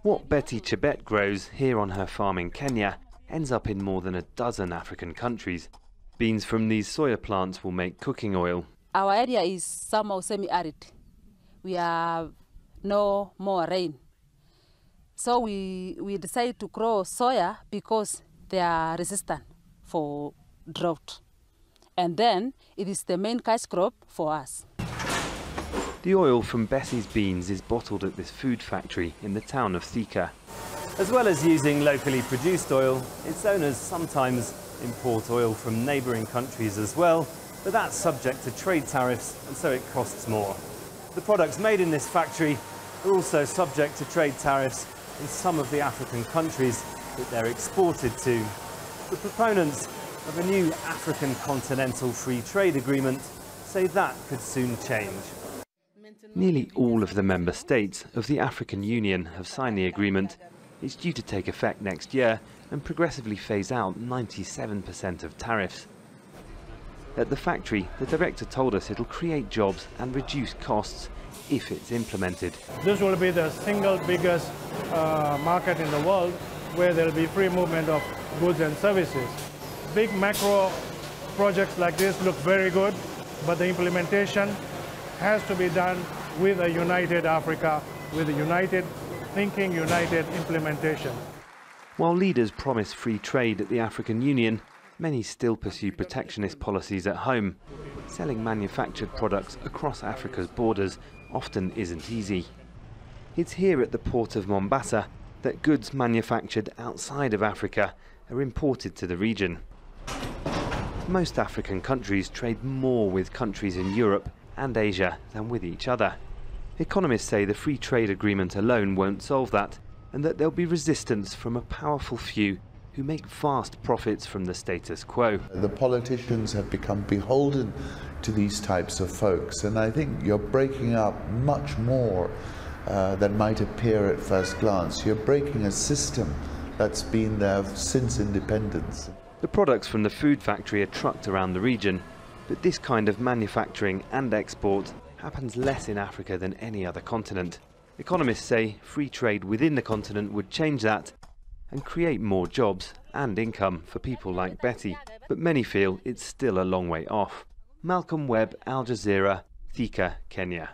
What Betty Chebet grows here on her farm in Kenya ends up in more than a dozen African countries. Beans from these soya plants will make cooking oil. Our area is somehow semi-arid. We have no more rain. So we decided to grow soya because they are resistant for drought. And then it is the main cash crop for us. The oil from Betty's beans is bottled at this food factory in the town of AfCTA. As well as using locally produced oil, its owners sometimes import oil from neighbouring countries as well, but that's subject to trade tariffs and so it costs more. The products made in this factory are also subject to trade tariffs in some of the African countries that they're exported to. The proponents of a new African continental free trade agreement say that could soon change. Nearly all of the member states of the African Union have signed the agreement. It's due to take effect next year and progressively phase out 97% of tariffs. At the factory, the director told us it'll create jobs and reduce costs if it's implemented. This will be the single biggest market in the world where there will be free movement of goods and services. Big macro projects like this look very good, but the implementation has to be done with a united Africa, with a united thinking, united implementation. While leaders promise free trade at the African Union, many still pursue protectionist policies at home. Selling manufactured products across Africa's borders often isn't easy. It's here at the port of Mombasa that goods manufactured outside of Africa are imported to the region. Most African countries trade more with countries in Europe and Asia than with each other. Economists say the free trade agreement alone won't solve that, and that there'll be resistance from a powerful few who make vast profits from the status quo. The politicians have become beholden to these types of folks, and I think you're breaking up much more than might appear at first glance. You're breaking a system that's been there since independence. The products from the food factory are trucked around the region, but this kind of manufacturing and export happens less in Africa than any other continent. Economists say free trade within the continent would change that and create more jobs and income for people like Betty, but many feel it's still a long way off. Malcolm Webb, Al Jazeera, AfCTA, Kenya.